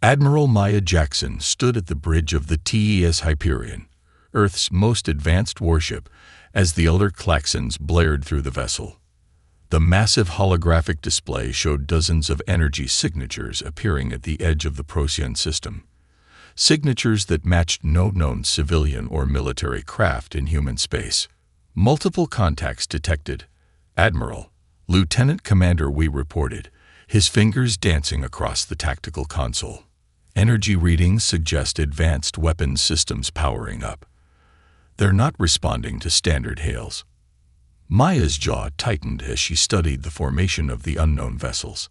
Admiral Maya Jackson stood at the bridge of the TES Hyperion, Earth's most advanced warship, as the alert klaxons blared through the vessel. The massive holographic display showed dozens of energy signatures appearing at the edge of the Procyon system. Signatures that matched no known civilian or military craft in human space. Multiple contacts detected. Admiral, Lieutenant Commander, we reported, his fingers dancing across the tactical console. Energy readings suggest advanced weapons systems powering up. They're not responding to standard hails. Maya's jaw tightened as she studied the formation of the unknown vessels.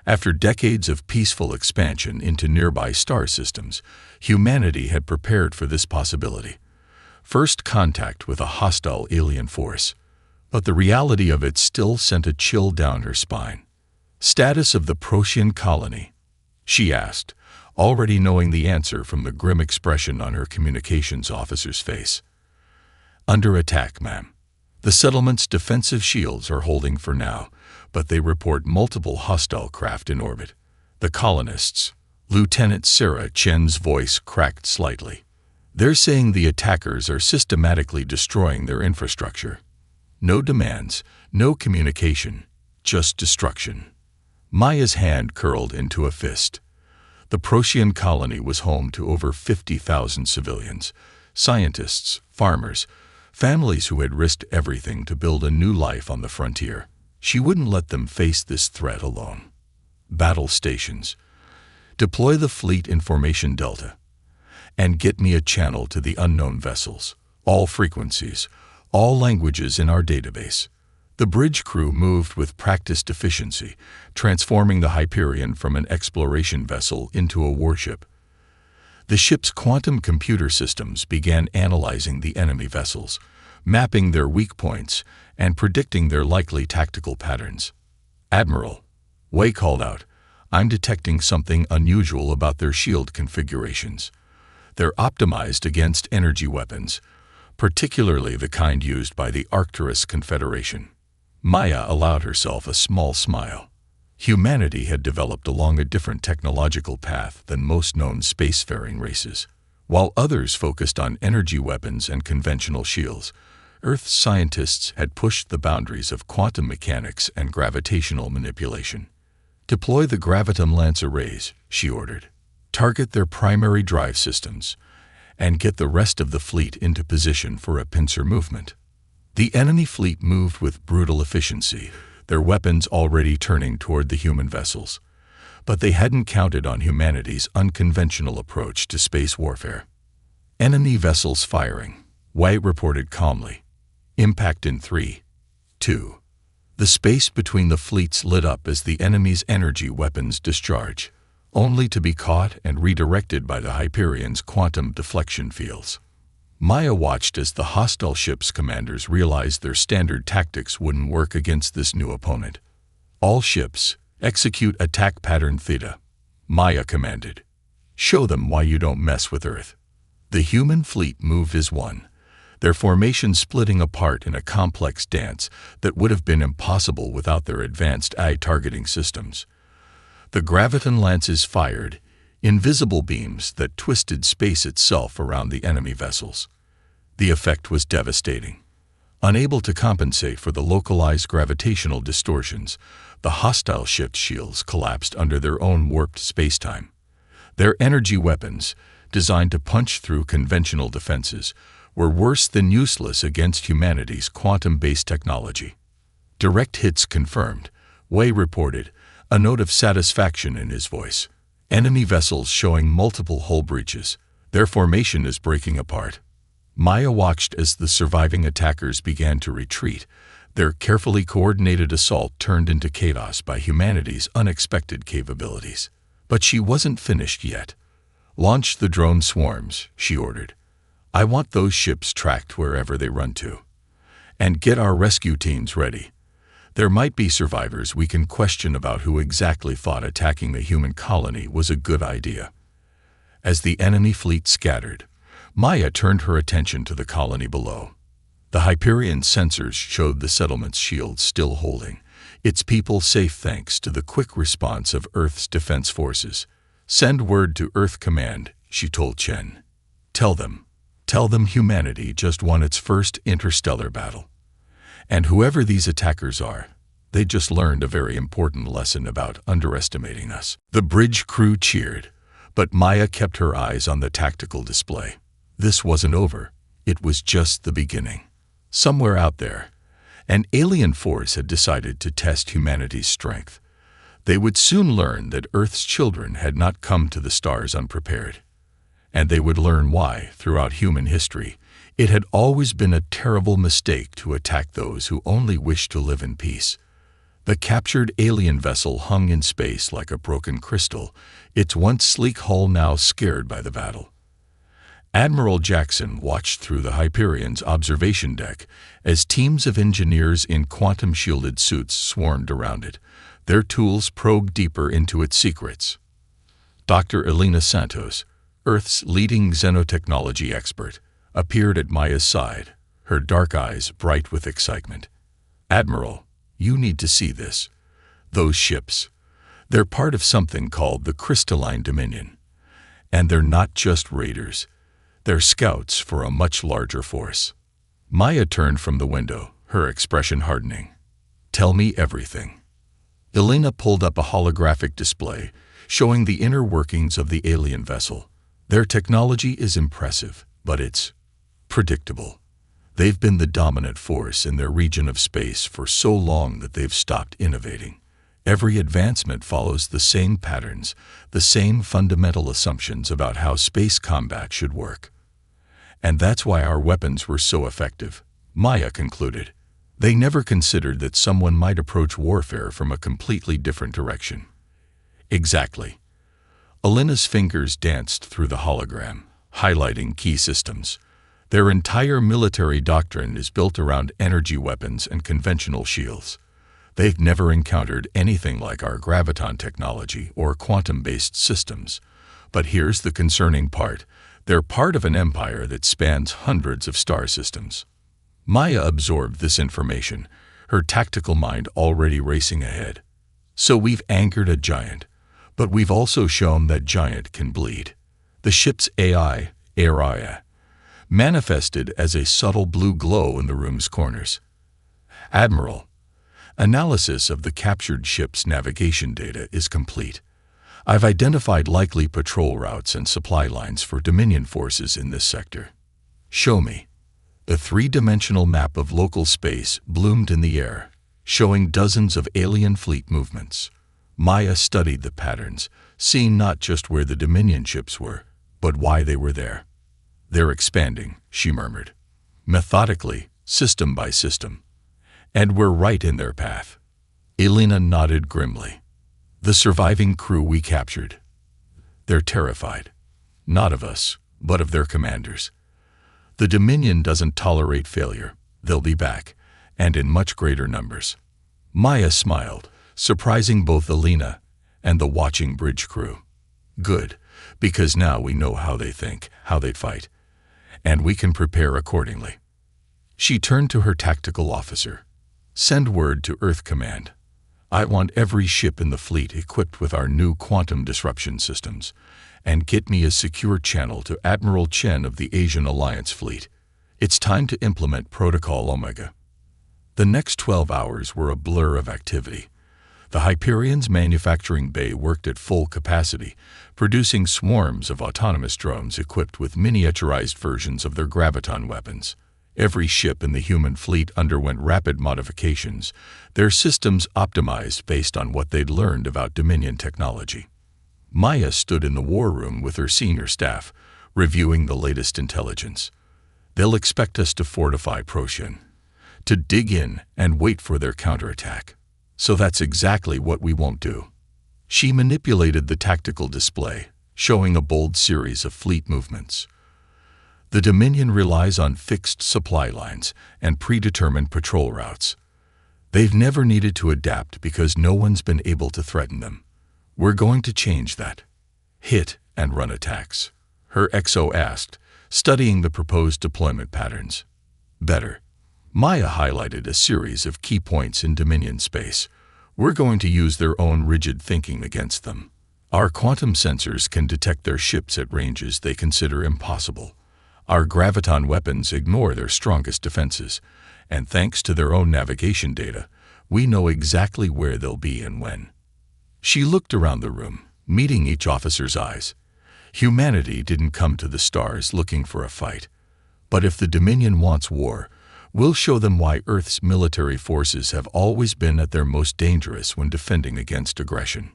After decades of peaceful expansion into nearby star systems, humanity had prepared for this possibility. First contact with a hostile alien force, but the reality of it still sent a chill down her spine. Status of the Procyon colony? She asked, already knowing the answer from the grim expression on her communications officer's face. Under attack, ma'am. The settlement's defensive shields are holding for now, but they report multiple hostile craft in orbit. The colonists, Lieutenant Sarah Chen's voice cracked slightly. They're saying the attackers are systematically destroying their infrastructure. No demands, no communication, just destruction. Maya's hand curled into a fist. The Procyon colony was home to over 50,000 civilians, scientists, farmers, families who had risked everything to build a new life on the frontier. She wouldn't let them face this threat alone. Battle stations. Deploy the fleet in Formation Delta. And get me a channel to the unknown vessels. All frequencies, all languages in our database. The bridge crew moved with practiced efficiency, transforming the Hyperion from an exploration vessel into a warship. The ship's quantum computer systems began analyzing the enemy vessels, mapping their weak points and predicting their likely tactical patterns. Admiral, Wei called out, I'm detecting something unusual about their shield configurations. They're optimized against energy weapons, particularly the kind used by the Arcturus Confederation. Maya allowed herself a small smile. Humanity had developed along a different technological path than most known spacefaring races. While others focused on energy weapons and conventional shields, Earth's scientists had pushed the boundaries of quantum mechanics and gravitational manipulation. Deploy the Gravitum Lance arrays, she ordered. Target their primary drive systems, and get the rest of the fleet into position for a pincer movement. The enemy fleet moved with brutal efficiency, their weapons already turning toward the human vessels. But they hadn't counted on humanity's unconventional approach to space warfare. Enemy vessels firing, White reported calmly. Impact in 3, 2. The space between the fleets lit up as the enemy's energy weapons discharge, only to be caught and redirected by the Hyperion's quantum deflection fields. Maya watched as the hostile ship's commanders realized their standard tactics wouldn't work against this new opponent. All ships, execute attack pattern Theta, Maya commanded. Show them why you don't mess with Earth. The human fleet moved as one, their formation splitting apart in a complex dance that would have been impossible without their advanced eye-targeting systems. The Graviton Lances fired, invisible beams that twisted space itself around the enemy vessels. The effect was devastating. Unable to compensate for the localized gravitational distortions, the hostile ship's shields collapsed under their own warped spacetime. Their energy weapons, designed to punch through conventional defenses, were worse than useless against humanity's quantum-based technology. Direct hits confirmed, Wei reported, a note of satisfaction in his voice. Enemy vessels showing multiple hull breaches. Their formation is breaking apart. Maya watched as the surviving attackers began to retreat, their carefully coordinated assault turned into chaos by humanity's unexpected capabilities. But she wasn't finished yet. Launch the drone swarms, she ordered. I want those ships tracked wherever they run to. And get our rescue teams ready. There might be survivors we can question about who exactly thought attacking the human colony was a good idea. As the enemy fleet scattered, Maya turned her attention to the colony below. The Hyperion sensors showed the settlement's shields still holding, its people safe thanks to the quick response of Earth's defense forces. Send word to Earth Command, she told Chen. Tell them humanity just won its first interstellar battle. And whoever these attackers are, they just learned a very important lesson about underestimating us. The bridge crew cheered, but Maya kept her eyes on the tactical display. This wasn't over. It was just the beginning. Somewhere out there, an alien force had decided to test humanity's strength. They would soon learn that Earth's children had not come to the stars unprepared. And they would learn why, throughout human history, it had always been a terrible mistake to attack those who only wished to live in peace. The captured alien vessel hung in space like a broken crystal, its once sleek hull now scared by the battle. Admiral Jackson watched through the Hyperion's observation deck as teams of engineers in quantum-shielded suits swarmed around it, their tools probed deeper into its secrets. Dr. Elena Santos, Earth's leading xenotechnology expert, appeared at Maya's side, her dark eyes bright with excitement. "Admiral, you need to see this. Those ships. They're part of something called the Crystalline Dominion. And they're not just raiders. They're scouts for a much larger force." Maya turned from the window, her expression hardening. "Tell me everything." Elena pulled up a holographic display, showing the inner workings of the alien vessel. Their technology is impressive, but it's predictable. They've been the dominant force in their region of space for so long that they've stopped innovating. Every advancement follows the same patterns, the same fundamental assumptions about how space combat should work. And that's why our weapons were so effective, Maya concluded. They never considered that someone might approach warfare from a completely different direction. Exactly. Elena's fingers danced through the hologram, highlighting key systems. Their entire military doctrine is built around energy weapons and conventional shields. They've never encountered anything like our graviton technology or quantum-based systems. But here's the concerning part. They're part of an empire that spans hundreds of star systems. Maya absorbed this information, her tactical mind already racing ahead. So we've anchored a giant, but we've also shown that giant can bleed. The ship's AI, Araya, manifested as a subtle blue glow in the room's corners. "Admiral, analysis of the captured ship's navigation data is complete. I've identified likely patrol routes and supply lines for Dominion forces in this sector." "Show me." A three-dimensional map of local space bloomed in the air, showing dozens of alien fleet movements. Maya studied the patterns, seeing not just where the Dominion ships were, but why they were there. "They're expanding," she murmured, methodically, system by system. "And we're right in their path." Elena nodded grimly. "The surviving crew we captured. They're terrified. Not of us, but of their commanders. The Dominion doesn't tolerate failure. They'll be back, and in much greater numbers." Maya smiled, surprising both Elena and the watching bridge crew. "Good, because now we know how they think, how they'd fight, and we can prepare accordingly." She turned to her tactical officer. "Send word to Earth Command. I want every ship in the fleet equipped with our new quantum disruption systems, and get me a secure channel to Admiral Chen of the Asian Alliance Fleet. It's time to implement Protocol Omega." The next 12 hours were a blur of activity. The Hyperion's manufacturing bay worked at full capacity, producing swarms of autonomous drones equipped with miniaturized versions of their graviton weapons. Every ship in the human fleet underwent rapid modifications, their systems optimized based on what they'd learned about Dominion technology. Maya stood in the war room with her senior staff, reviewing the latest intelligence. "They'll expect us to fortify Procyon, to dig in and wait for their counterattack. So that's exactly what we won't do." She manipulated the tactical display, showing a bold series of fleet movements. "The Dominion relies on fixed supply lines and predetermined patrol routes. They've never needed to adapt because no one's been able to threaten them. We're going to change that. Hit and run attacks," her XO asked, studying the proposed deployment patterns. "Better." Maya highlighted a series of key points in Dominion space. "We're going to use their own rigid thinking against them. Our quantum sensors can detect their ships at ranges they consider impossible. Our graviton weapons ignore their strongest defenses, and thanks to their own navigation data, we know exactly where they'll be and when." She looked around the room, meeting each officer's eyes. Humanity didn't come to the stars looking for a fight. But if the Dominion wants war, we'll show them why Earth's military forces have always been at their most dangerous when defending against aggression.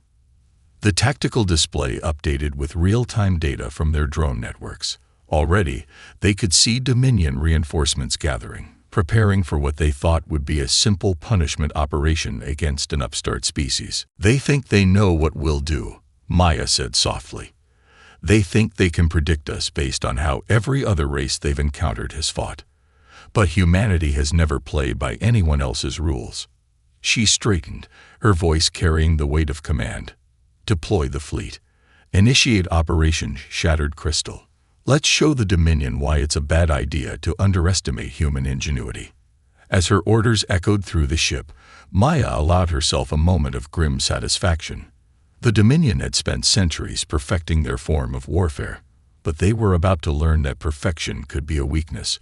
The tactical display updated with real-time data from their drone networks. Already, they could see Dominion reinforcements gathering, preparing for what they thought would be a simple punishment operation against an upstart species. "They think they know what we'll do," Maya said softly. "They think they can predict us based on how every other race they've encountered has fought. But humanity has never played by anyone else's rules." She straightened, her voice carrying the weight of command. "Deploy the fleet. Initiate Operation Shattered Crystal. Let's show the Dominion why it's a bad idea to underestimate human ingenuity." As her orders echoed through the ship, Maya allowed herself a moment of grim satisfaction. The Dominion had spent centuries perfecting their form of warfare, but they were about to learn that perfection could be a weakness,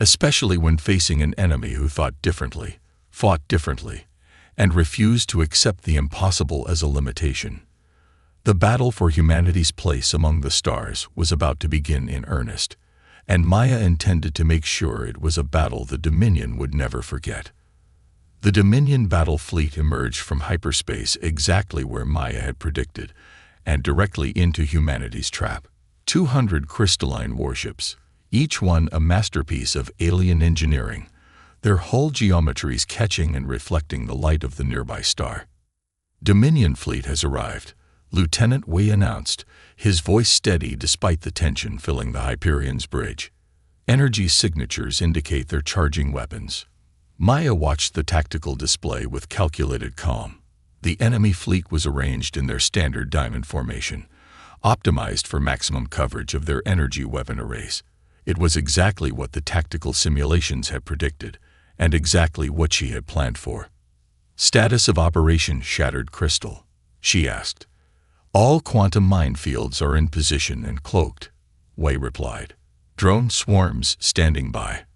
especially when facing an enemy who thought differently, fought differently, and refused to accept the impossible as a limitation. The battle for humanity's place among the stars was about to begin in earnest, and Maya intended to make sure it was a battle the Dominion would never forget. The Dominion battle fleet emerged from hyperspace exactly where Maya had predicted, and directly into humanity's trap. 200 crystalline warships, each one a masterpiece of alien engineering, their hull geometries catching and reflecting the light of the nearby star. "Dominion fleet has arrived," Lieutenant Wei announced, his voice steady despite the tension filling the Hyperion's bridge. Energy signatures indicate they're charging weapons. Maya watched the tactical display with calculated calm. The enemy fleet was arranged in their standard diamond formation, optimized for maximum coverage of their energy weapon arrays. It was exactly what the tactical simulations had predicted, and exactly what she had planned for. "Status of Operation Shattered Crystal," she asked. "All quantum minefields are in position and cloaked," Wei replied. "Drone swarms standing by.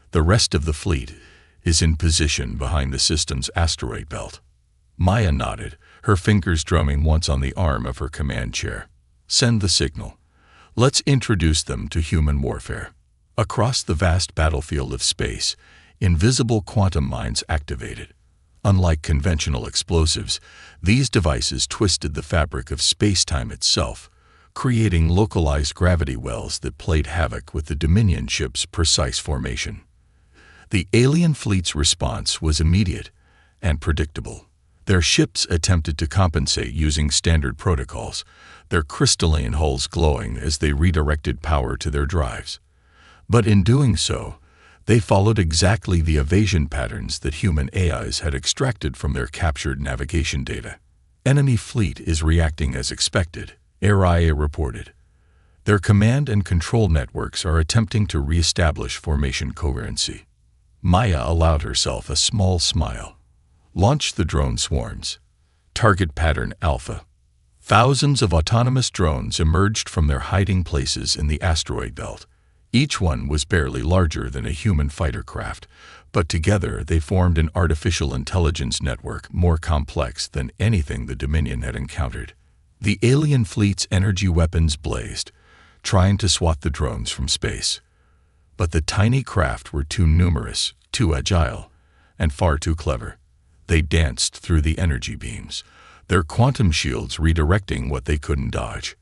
The rest of the fleet is in position behind the system's asteroid belt." Maya nodded, her fingers drumming once on the arm of her command chair. "Send the signal. Let's introduce them to human warfare." Across the vast battlefield of space, invisible quantum mines activated. Unlike conventional explosives, these devices twisted the fabric of space-time itself, creating localized gravity wells that played havoc with the Dominion ship's precise formation. The alien fleet's response was immediate and predictable. Their ships attempted to compensate using standard protocols, their crystalline hulls glowing as they redirected power to their drives. But in doing so, they followed exactly the evasion patterns that human AIs had extracted from their captured navigation data. "Enemy fleet is reacting as expected," AIA reported. "Their command and control networks are attempting to re-establish formation coherency." Maya allowed herself a small smile. "Launch the drone swarms. Target pattern Alpha." Thousands of autonomous drones emerged from their hiding places in the asteroid belt. Each one was barely larger than a human fighter craft, but together they formed an artificial intelligence network more complex than anything the Dominion had encountered. The alien fleet's energy weapons blazed, trying to swat the drones from space. But the tiny craft were too numerous, too agile, and far too clever. They danced through the energy beams, their quantum shields redirecting what they couldn't dodge.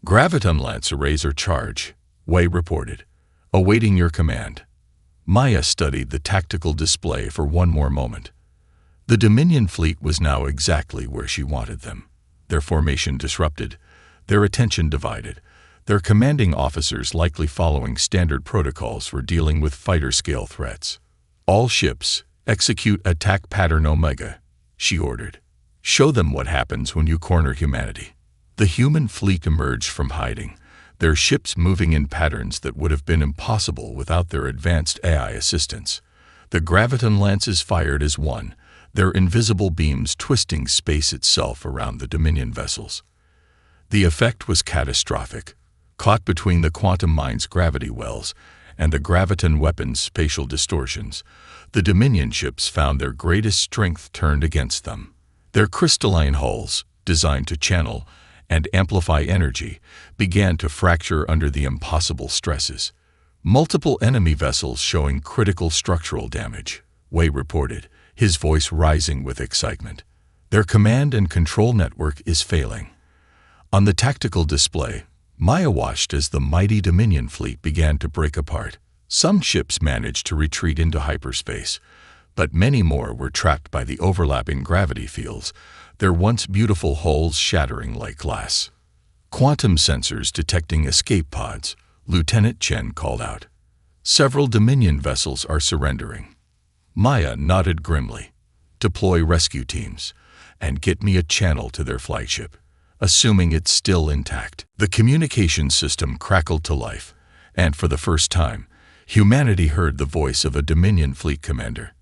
"Graviton lance arrays are charged," Wei reported, "awaiting your command." Maya studied the tactical display for one more moment. The Dominion fleet was now exactly where she wanted them. Their formation disrupted, their attention divided, their commanding officers likely following standard protocols for dealing with fighter-scale threats. "All ships, execute attack pattern Omega," she ordered. "Show them what happens when you corner humanity." The human fleet emerged from hiding, their ships moving in patterns that would have been impossible without their advanced AI assistance. The graviton lances fired as one, their invisible beams twisting space itself around the Dominion vessels. The effect was catastrophic. Caught between the quantum mine's gravity wells and the graviton weapon's spatial distortions, the Dominion ships found their greatest strength turned against them. Their crystalline hulls, designed to channel and amplify energy, began to fracture under the impossible stresses. Multiple enemy vessels showing critical structural damage, Wei reported, his voice rising with excitement. Their command and control network is failing. On the tactical display, Maya watched as the mighty Dominion fleet began to break apart. Some ships managed to retreat into hyperspace, but many more were trapped by the overlapping gravity fields, their once beautiful hulls shattering like glass. Quantum sensors detecting escape pods, Lieutenant Chen called out. Several Dominion vessels are surrendering. Maya nodded grimly. Deploy rescue teams, and get me a channel to their flagship, assuming it's still intact. The communication system crackled to life, and for the first time, humanity heard the voice of a Dominion fleet commander.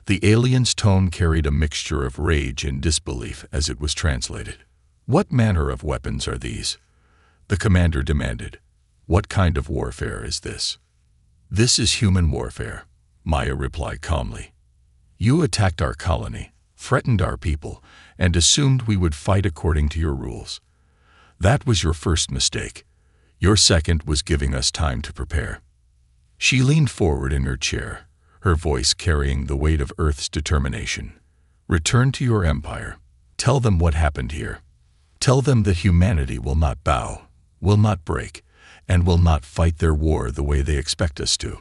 The alien's tone carried a mixture of rage and disbelief as it was translated. What manner of weapons are these? The commander demanded. What kind of warfare is this? This is human warfare, Maya replied calmly. You attacked our colony, threatened our people, and assumed we would fight according to your rules. That was your first mistake. Your second was giving us time to prepare. She leaned forward in her chair, her voice carrying the weight of Earth's determination. Return to your empire. Tell them what happened here. Tell them that humanity will not bow, will not break, and will not fight their war the way they expect us to.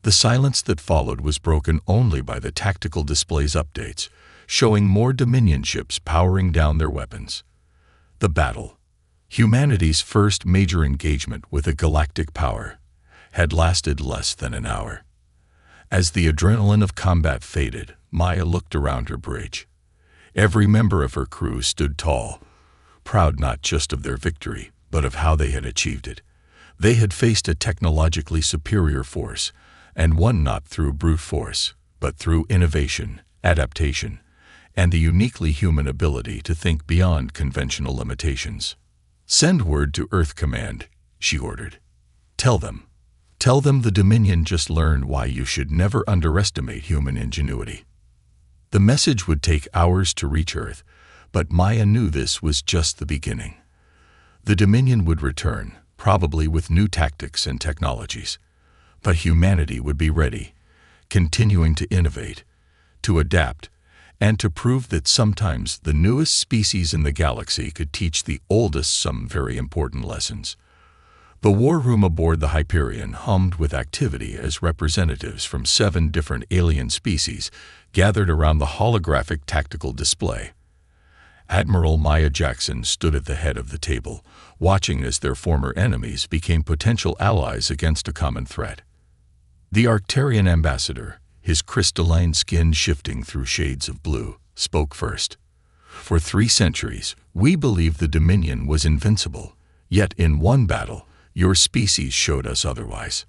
The silence that followed was broken only by the tactical display's updates, showing more Dominion ships powering down their weapons. The battle, humanity's first major engagement with a galactic power, had lasted less than an hour. As the adrenaline of combat faded, Maya looked around her bridge. Every member of her crew stood tall, proud not just of their victory, but of how they had achieved it. They had faced a technologically superior force, and won not through brute force, but through innovation, adaptation, and the uniquely human ability to think beyond conventional limitations. Send word to Earth Command, she ordered. Tell them the Dominion just learned why you should never underestimate human ingenuity. The message would take hours to reach Earth, but Maya knew this was just the beginning. The Dominion would return, probably with new tactics and technologies. But humanity would be ready, continuing to innovate, to adapt, and to prove that sometimes the newest species in the galaxy could teach the oldest some very important lessons. The war room aboard the Hyperion hummed with activity as representatives from 7 different alien species gathered around the holographic tactical display. Admiral Maya Jackson stood at the head of the table, watching as their former enemies became potential allies against a common threat. The Arcturian ambassador, his crystalline skin shifting through shades of blue, spoke first. For 3 centuries, we believed the Dominion was invincible, yet in one battle, your species showed us otherwise.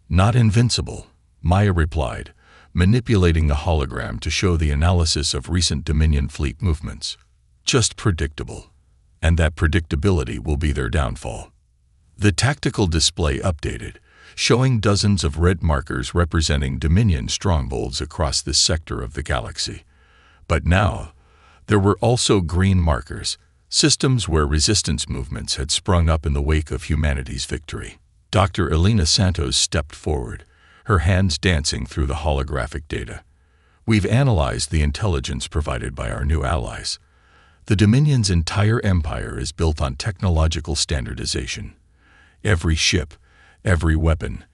Not invincible, Maya replied, manipulating the hologram to show the analysis of recent Dominion fleet movements. Just predictable, and that predictability will be their downfall. The tactical display updated, showing dozens of red markers representing Dominion strongholds across this sector of the galaxy. But now, there were also green markers, systems where resistance movements had sprung up in the wake of humanity's victory. Dr. Elena Santos stepped forward, her hands dancing through the holographic data. We've analyzed the intelligence provided by our new allies. The Dominion's entire empire is built on technological standardization. Every ship, every weapon,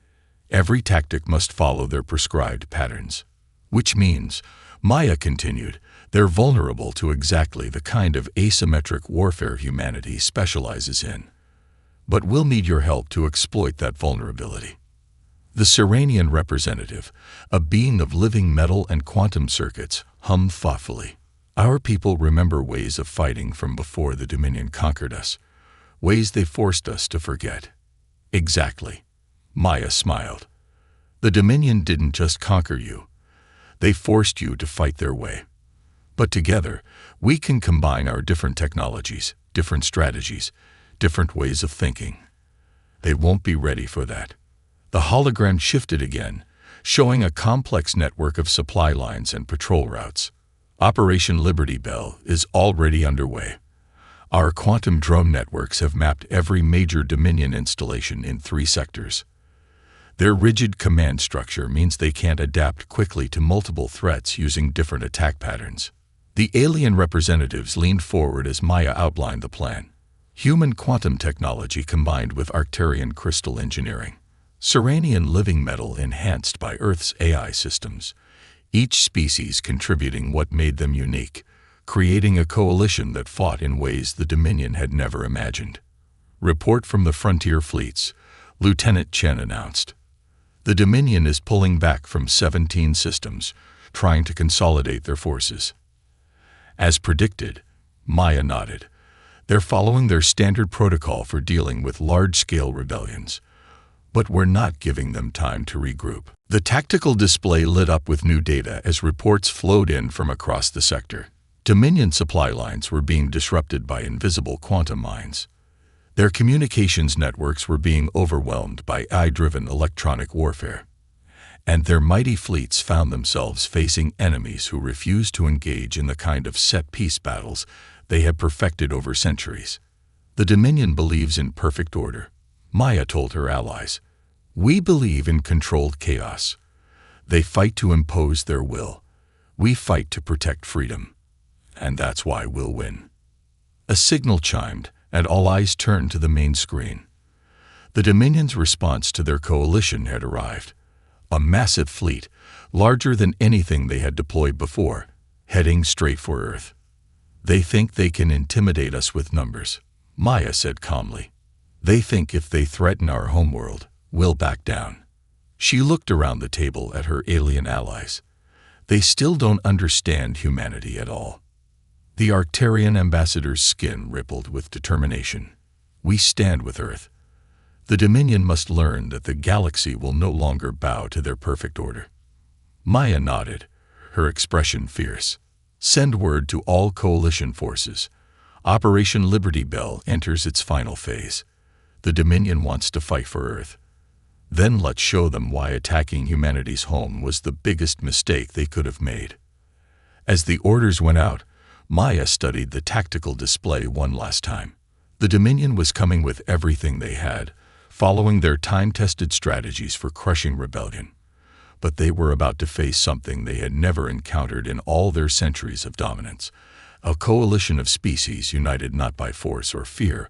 every tactic must follow their prescribed patterns. Which means, Maya continued, they're vulnerable to exactly the kind of asymmetric warfare humanity specializes in. But we'll need your help to exploit that vulnerability. The Serenian representative, a being of living metal and quantum circuits, hummed thoughtfully. Our people remember ways of fighting from before the Dominion conquered us, ways they forced us to forget. Exactly. Maya smiled. The Dominion didn't just conquer you. They forced you to fight their way. But together, we can combine our different technologies, different strategies, different ways of thinking. They won't be ready for that. The hologram shifted again, showing a complex network of supply lines and patrol routes. Operation Liberty Bell is already underway. Our quantum drone networks have mapped every major Dominion installation in 3 sectors. Their rigid command structure means they can't adapt quickly to multiple threats using different attack patterns. The alien representatives leaned forward as Maya outlined the plan. Human quantum technology combined with Arcturian crystal engineering. Serenian living metal enhanced by Earth's AI systems. Each species contributing what made them unique, creating a coalition that fought in ways the Dominion had never imagined. Report from the frontier fleets, Lieutenant Chen announced. The Dominion is pulling back from 17 systems, trying to consolidate their forces. As predicted, Maya nodded. They're following their standard protocol for dealing with large-scale rebellions. But we're not giving them time to regroup. The tactical display lit up with new data as reports flowed in from across the sector. Dominion supply lines were being disrupted by invisible quantum mines. Their communications networks were being overwhelmed by AI-driven electronic warfare. And their mighty fleets found themselves facing enemies who refused to engage in the kind of set-piece battles they had perfected over centuries. The Dominion believes in perfect order, Maya told her allies. We believe in controlled chaos. They fight to impose their will. We fight to protect freedom. And that's why we'll win. A signal chimed, and all eyes turned to the main screen. The Dominion's response to their coalition had arrived. A massive fleet, larger than anything they had deployed before, heading straight for Earth. They think they can intimidate us with numbers, Maya said calmly. They think if they threaten our homeworld, we'll back down. She looked around the table at her alien allies. They still don't understand humanity at all. The Arcturian ambassador's skin rippled with determination. We stand with Earth. The Dominion must learn that the galaxy will no longer bow to their perfect order. Maya nodded, her expression fierce. Send word to all coalition forces. Operation Liberty Bell enters its final phase. The Dominion wants to fight for Earth. Then let's show them why attacking humanity's home was the biggest mistake they could have made. As the orders went out, Maya studied the tactical display one last time. The Dominion was coming with everything they had, following their time-tested strategies for crushing rebellion. But they were about to face something they had never encountered in all their centuries of dominance, a coalition of species united not by force or fear,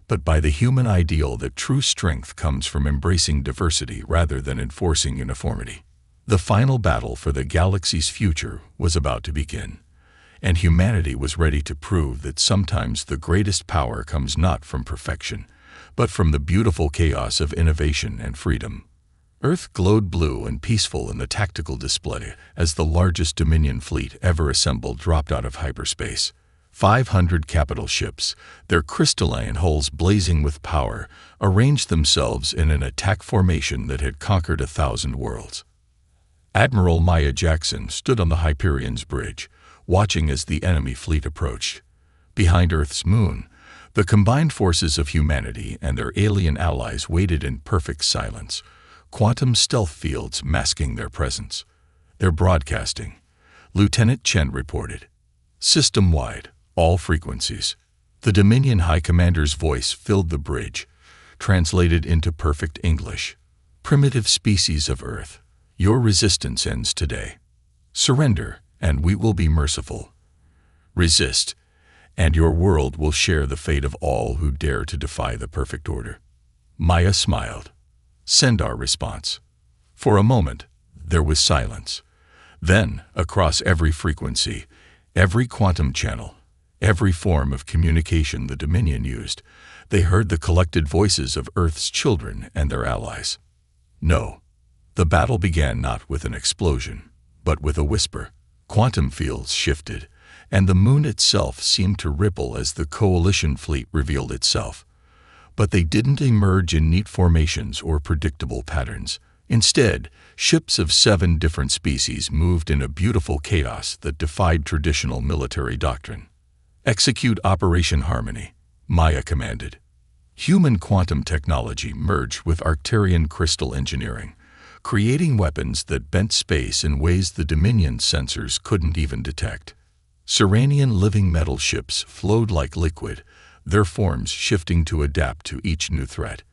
but by the human ideal that true strength comes from embracing diversity rather than enforcing uniformity. The final battle for the galaxy's future was about to begin. And humanity was ready to prove that sometimes the greatest power comes not from perfection, but from the beautiful chaos of innovation and freedom. Earth glowed blue and peaceful in the tactical display as the largest Dominion fleet ever assembled dropped out of hyperspace. 500 capital ships, their crystalline hulls blazing with power, arranged themselves in an attack formation that had conquered 1,000 worlds. Admiral Maya Jackson stood on the Hyperion's bridge, watching as the enemy fleet approached. Behind Earth's moon, the combined forces of humanity and their alien allies waited in perfect silence, quantum stealth fields masking their presence. They're broadcasting, Lieutenant Chen reported. System-wide, all frequencies. The Dominion High Commander's voice filled the bridge, translated into perfect English. Primitive species of Earth, your resistance ends today. Surrender, and we will be merciful. Resist, and your world will share the fate of all who dare to defy the perfect order. Maya smiled. Send our response. For a moment, there was silence. Then, across every frequency, every quantum channel, every form of communication the Dominion used, they heard the collected voices of Earth's children and their allies. No, the battle began not with an explosion, but with a whisper. Quantum fields shifted, and the moon itself seemed to ripple as the coalition fleet revealed itself. But they didn't emerge in neat formations or predictable patterns. Instead, ships of 7 different species moved in a beautiful chaos that defied traditional military doctrine. Execute Operation Harmony, Maya commanded. Human quantum technology merged with Arcturian crystal engineering, creating weapons that bent space in ways the Dominion sensors couldn't even detect. Serenian living metal ships flowed like liquid, their forms shifting to adapt to each new threat.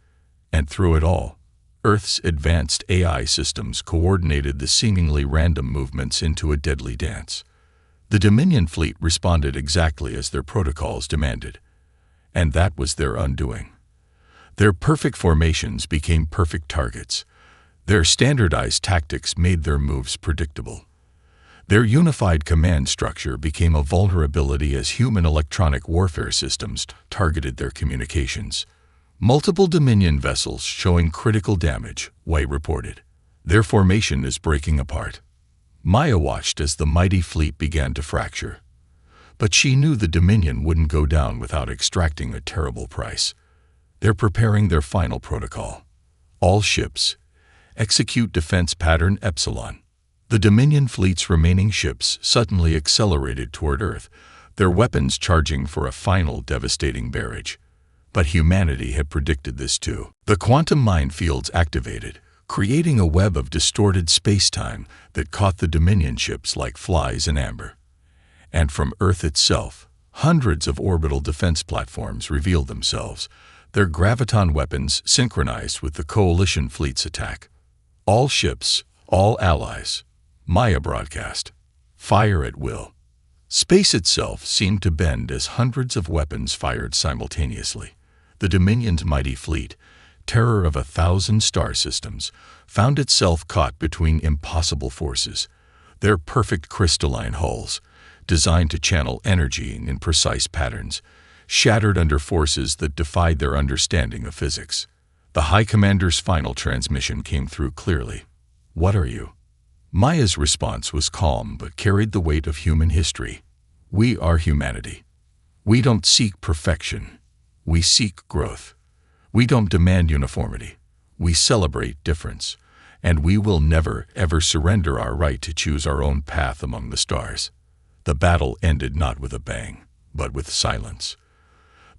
And through it all, Earth's advanced AI systems coordinated the seemingly random movements into a deadly dance. The Dominion fleet responded exactly as their protocols demanded. And that was their undoing. Their perfect formations became perfect targets. Their standardized tactics made their moves predictable. Their unified command structure became a vulnerability as human electronic warfare systems targeted their communications. Multiple Dominion vessels showing critical damage, White reported. Their formation is breaking apart. Maya watched as the mighty fleet began to fracture. But she knew the Dominion wouldn't go down without extracting a terrible price. They're preparing their final protocol. All ships, execute defense pattern Epsilon. The Dominion fleet's remaining ships suddenly accelerated toward Earth, their weapons charging for a final devastating barrage. But humanity had predicted this too. The quantum minefields activated, creating a web of distorted space-time that caught the Dominion ships like flies in amber. And from Earth itself, hundreds of orbital defense platforms revealed themselves, their graviton weapons synchronized with the coalition fleet's attack. All ships, all allies. Maya broadcast. Fire at will. Space itself seemed to bend as hundreds of weapons fired simultaneously. The Dominion's mighty fleet, terror of 1,000 star systems, found itself caught between impossible forces. Their perfect crystalline hulls, designed to channel energy in precise patterns, shattered under forces that defied their understanding of physics. The High Commander's final transmission came through clearly. "What are you?" Maya's response was calm but carried the weight of human history. "We are humanity. We don't seek perfection. We seek growth. We don't demand uniformity. We celebrate difference. And we will never, ever surrender our right to choose our own path among the stars." The battle ended not with a bang, but with silence.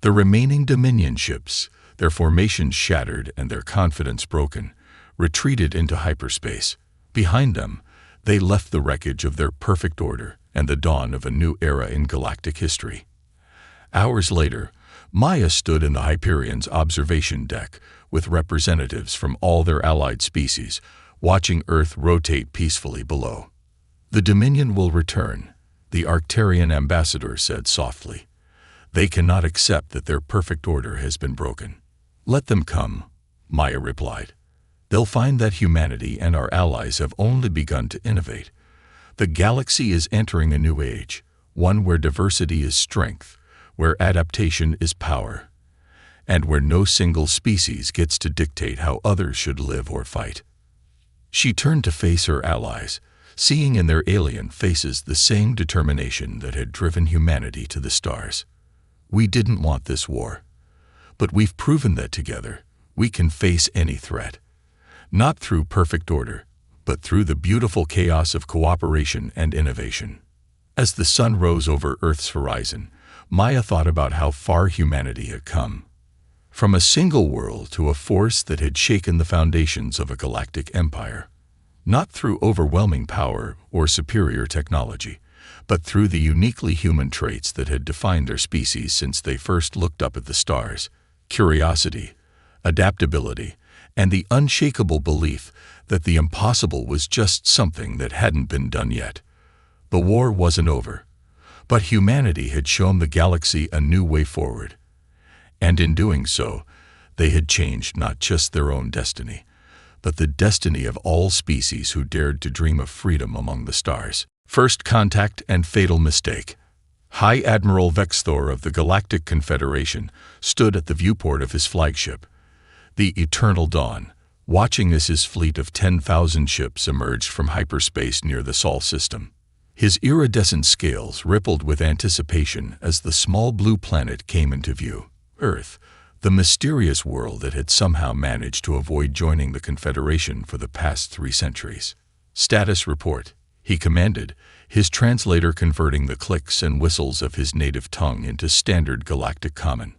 The remaining Dominion ships, their formations shattered and their confidence broken, retreated into hyperspace. Behind them, they left the wreckage of their perfect order and the dawn of a new era in galactic history. Hours later, Maya stood in the Hyperion's observation deck with representatives from all their allied species, watching Earth rotate peacefully below. "The Dominion will return," the Arcturian ambassador said softly. "They cannot accept that their perfect order has been broken." "Let them come," Maya replied. "They'll find that humanity and our allies have only begun to innovate. The galaxy is entering a new age, one where diversity is strength, where adaptation is power, and where no single species gets to dictate how others should live or fight." She turned to face her allies, seeing in their alien faces the same determination that had driven humanity to the stars. "We didn't want this war, but we've proven that together we can face any threat. Not through perfect order, but through the beautiful chaos of cooperation and innovation." As the sun rose over Earth's horizon, Maya thought about how far humanity had come. From a single world to a force that had shaken the foundations of a galactic empire. Not through overwhelming power or superior technology, but through the uniquely human traits that had defined their species since they first looked up at the stars: curiosity, adaptability, and the unshakable belief that the impossible was just something that hadn't been done yet. The war wasn't over, but humanity had shown the galaxy a new way forward. And in doing so, they had changed not just their own destiny, but the destiny of all species who dared to dream of freedom among the stars. First contact and fatal mistake. High Admiral Vexthor of the Galactic Confederation stood at the viewport of his flagship, the Eternal Dawn, watching as his fleet of 10,000 ships emerged from hyperspace near the Sol system. His iridescent scales rippled with anticipation as the small blue planet came into view. Earth, the mysterious world that had somehow managed to avoid joining the Confederation for the past 3 centuries. "Status report," he commanded, his translator converting the clicks and whistles of his native tongue into standard galactic common.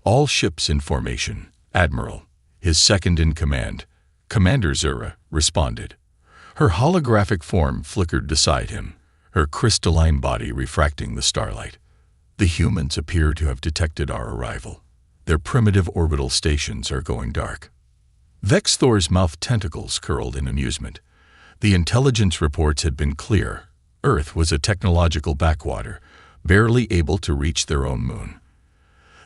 All ships in formation, Admiral. His second-in-command, Commander Zura, responded. Her holographic form flickered beside him, her crystalline body refracting the starlight. The humans appear to have detected our arrival. Their primitive orbital stations are going dark. Vex Thor's mouth tentacles curled in amusement. The intelligence reports had been clear. Earth was a technological backwater, barely able to reach their own moon.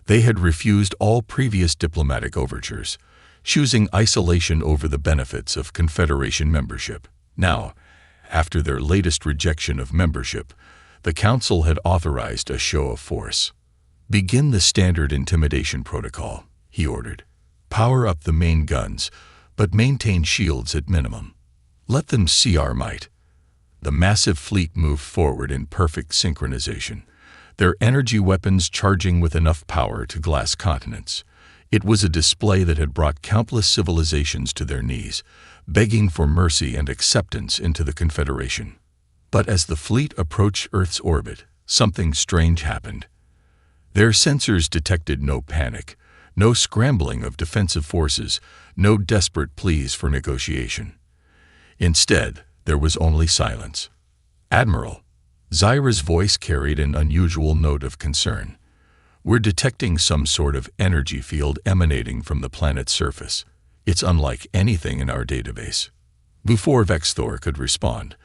They had refused all previous diplomatic overtures, choosing isolation over the benefits of Confederation membership. Now, after their latest rejection of membership, the Council had authorized a show of force. "Begin the standard intimidation protocol," he ordered. "Power up the main guns, but maintain shields at minimum. Let them see our might." The massive fleet moved forward in perfect synchronization, their energy weapons charging with enough power to glass continents. It was a display that had brought countless civilizations to their knees, begging for mercy and acceptance into the Confederation. But as the fleet approached Earth's orbit, something strange happened. Their sensors detected no panic, no scrambling of defensive forces, no desperate pleas for negotiation. Instead, there was only silence. "Admiral," Zyra's voice carried an unusual note of concern. "We're detecting some sort of energy field emanating from the planet's surface. It's unlike anything in our database." Before Vex Thor could respond,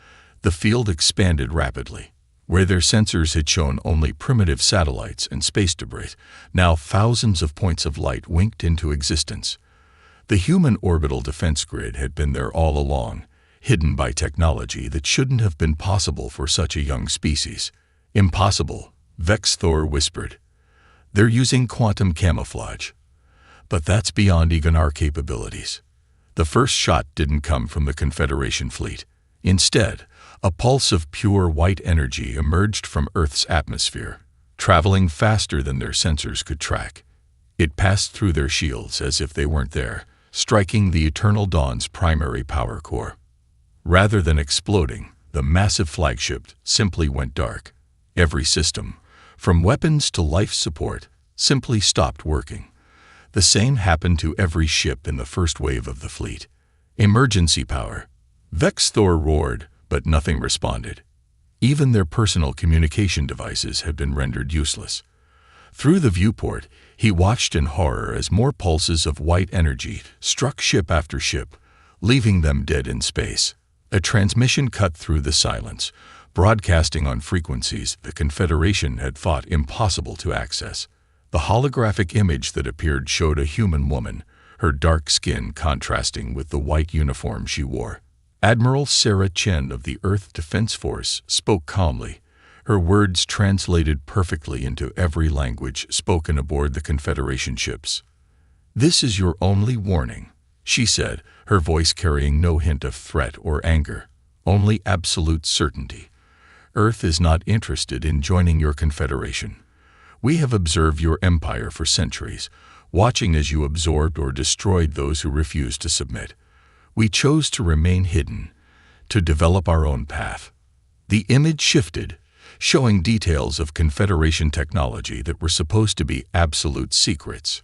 the field expanded rapidly. Where their sensors had shown only primitive satellites and space debris, now thousands of points of light winked into existence. The human orbital defense grid had been there all along, hidden by technology that shouldn't have been possible for such a young species. "Impossible," Vex Thor whispered. "They're using quantum camouflage. But that's beyond even our capabilities." The first shot didn't come from the Confederation fleet. Instead, a pulse of pure white energy emerged from Earth's atmosphere, traveling faster than their sensors could track. It passed through their shields as if they weren't there, striking the Eternal Dawn's primary power core. Rather than exploding, the massive flagship simply went dark. Every system, from weapons to life support, simply stopped working. The same happened to every ship in the first wave of the fleet. "Emergency power." Vex Thor roared, but nothing responded. Even their personal communication devices had been rendered useless. Through the viewport, he watched in horror as more pulses of white energy struck ship after ship, leaving them dead in space. A transmission cut through the silence, broadcasting on frequencies the Confederation had thought impossible to access. The holographic image that appeared showed a human woman, her dark skin contrasting with the white uniform she wore. Admiral Sarah Chen of the Earth Defense Force spoke calmly, her words translated perfectly into every language spoken aboard the Confederation ships. "This is your only warning," she said, her voice carrying no hint of threat or anger, only absolute certainty. "Earth is not interested in joining your Confederation. We have observed your empire for centuries, watching as you absorbed or destroyed those who refused to submit. We chose to remain hidden, to develop our own path." The image shifted, showing details of Confederation technology that were supposed to be absolute secrets.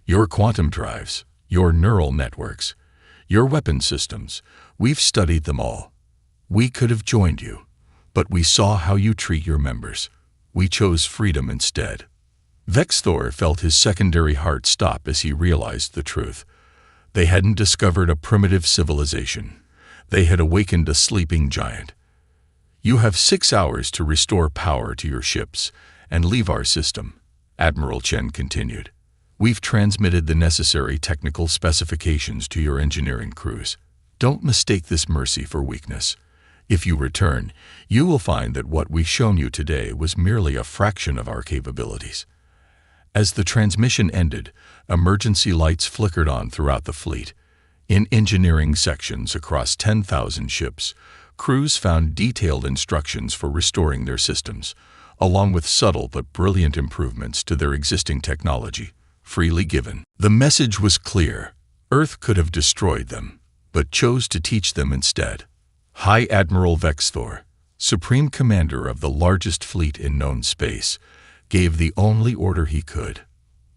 "Your quantum drives, your neural networks, your weapon systems, we've studied them all. We could have joined you, but we saw how you treat your members. We chose freedom instead." Vex Thor felt his secondary heart stop as he realized the truth. They hadn't discovered a primitive civilization. They had awakened a sleeping giant. "You have 6 hours to restore power to your ships and leave our system," Admiral Chen continued. "We've transmitted the necessary technical specifications to your engineering crews. Don't mistake this mercy for weakness. If you return, you will find that what we've shown you today was merely a fraction of our capabilities." As the transmission ended, emergency lights flickered on throughout the fleet. In engineering sections across 10,000 ships, crews found detailed instructions for restoring their systems, along with subtle but brilliant improvements to their existing technology, freely given. The message was clear. Earth could have destroyed them, but chose to teach them instead. High Admiral Vex Thor, Supreme Commander of the largest fleet in known space, gave the only order he could.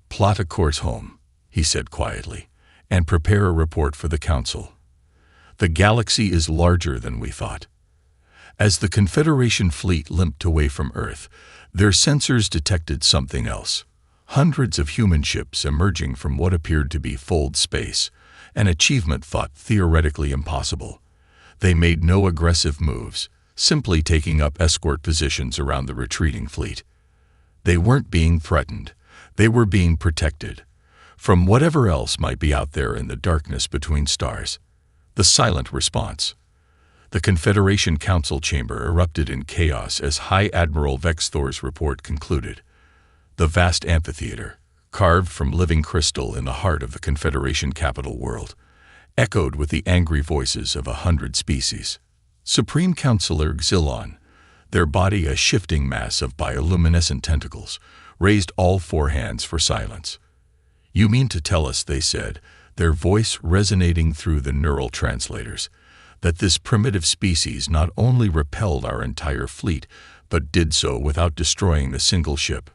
"Plot a course home," he said quietly, "and prepare a report for the Council. The galaxy is larger than we thought." As the Confederation fleet limped away from Earth, their sensors detected something else. Hundreds of human ships emerging from what appeared to be fold space, an achievement thought theoretically impossible. They made no aggressive moves, simply taking up escort positions around the retreating fleet. They weren't being threatened. They were being protected from whatever else might be out there in the darkness between stars. The silent response. The Confederation Council chamber erupted in chaos as High Admiral Vex Thor's report concluded. The vast amphitheater, carved from living crystal in the heart of the Confederation capital world, echoed with the angry voices of 100 species. Supreme Counselor Xylon, their body a shifting mass of bioluminescent tentacles, raised all four hands for silence. "You mean to tell us," they said, their voice resonating through the neural translators, "that this primitive species not only repelled our entire fleet, but did so without destroying a single ship?"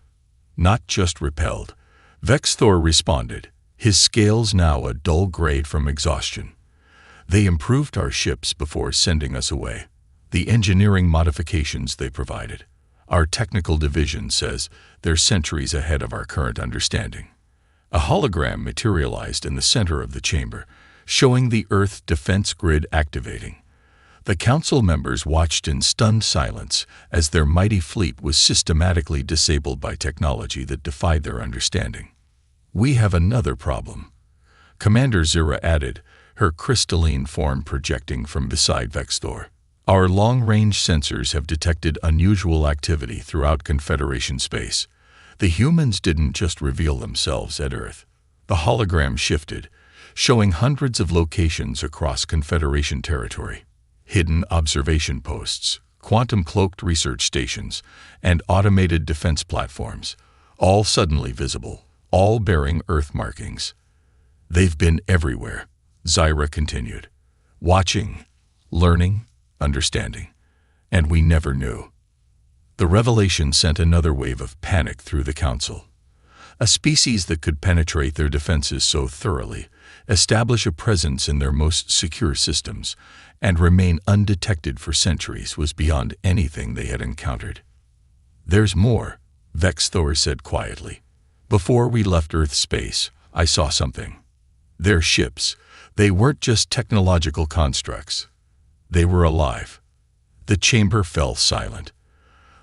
"Not just repelled," Vex Thor responded, his scales now a dull gray from exhaustion. "They improved our ships before sending us away. The engineering modifications they provided. Our technical division says they're centuries ahead of our current understanding." A hologram materialized in the center of the chamber, showing the Earth defense grid activating. The Council members watched in stunned silence as their mighty fleet was systematically disabled by technology that defied their understanding. "We have another problem," Commander Zira added, her crystalline form projecting from beside Vex Thor. "Our long-range sensors have detected unusual activity throughout Confederation space. The humans didn't just reveal themselves at Earth. The hologram shifted, showing hundreds of locations across Confederation territory. Hidden observation posts, quantum-cloaked research stations, and automated defense platforms, all suddenly visible, all bearing Earth markings. "They've been everywhere," Zyra continued. "Watching, learning, understanding. And we never knew." The revelation sent another wave of panic through the Council. A species that could penetrate their defenses so thoroughly, establish a presence in their most secure systems, and remain undetected for centuries was beyond anything they had encountered. "There's more," Vex Thor said quietly. "Before we left Earth space, I saw something. Their ships, they weren't just technological constructs. They were alive." The chamber fell silent.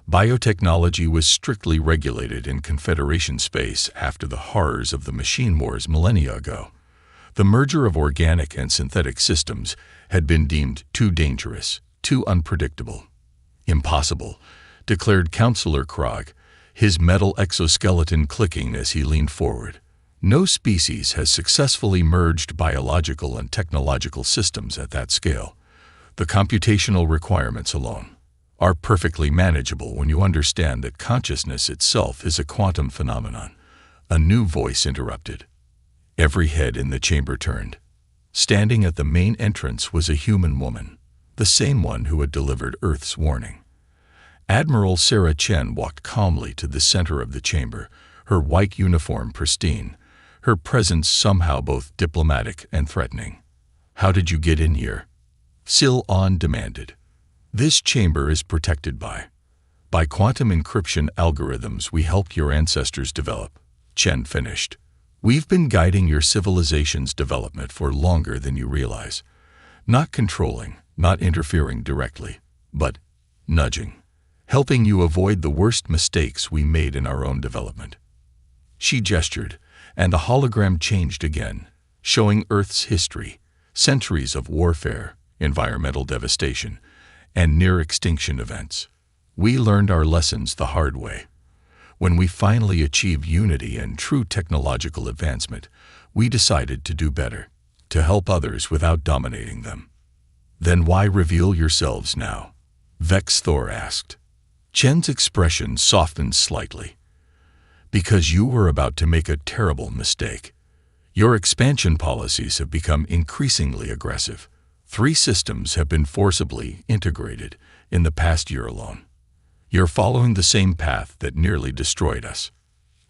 Biotechnology was strictly regulated in Confederation space after the horrors of the machine wars millennia ago. The merger of organic and synthetic systems had been deemed too dangerous, too unpredictable. "Impossible," declared Counselor Krog, his metal exoskeleton clicking as he leaned forward. "No species has successfully merged biological and technological systems at that scale. The computational requirements alone are perfectly manageable when you understand that consciousness itself is a quantum phenomenon." A new voice interrupted. Every head in the chamber turned. Standing at the main entrance was a human woman, the same one who had delivered Earth's warning. Admiral Sarah Chen walked calmly to the center of the chamber, her white uniform pristine, her presence somehow both diplomatic and threatening. "How did you get in here?" Sil-On demanded. "This chamber is protected by quantum encryption algorithms we helped your ancestors develop," Chen finished. "We've been guiding your civilization's development for longer than you realize. Not controlling, not interfering directly, but nudging, helping you avoid the worst mistakes we made in our own development." She gestured, and the hologram changed again, showing Earth's history, centuries of warfare, environmental devastation, and near-extinction events. "We learned our lessons the hard way. When we finally achieved unity and true technological advancement, we decided to do better, to help others without dominating them." "Then why reveal yourselves now?" Vex Thor asked. Chen's expression softened slightly. "Because you were about to make a terrible mistake. Your expansion policies have become increasingly aggressive. 3 systems have been forcibly integrated in the past year alone. You're following the same path that nearly destroyed us."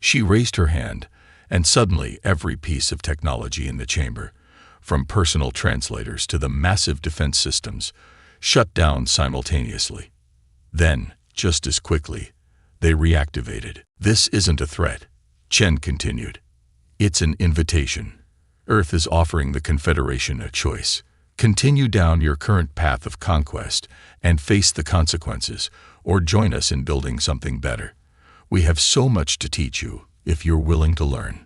She raised her hand, And suddenly, every piece of technology in the chamber, from personal translators to the massive defense systems, shut down simultaneously. Then, just as quickly, they reactivated. "This isn't a threat," Chen continued. "It's an invitation. Earth is offering the Confederation a choice. Continue down your current path of conquest and face the consequences, or join us in building something better. We have so much to teach you, if you're willing to learn."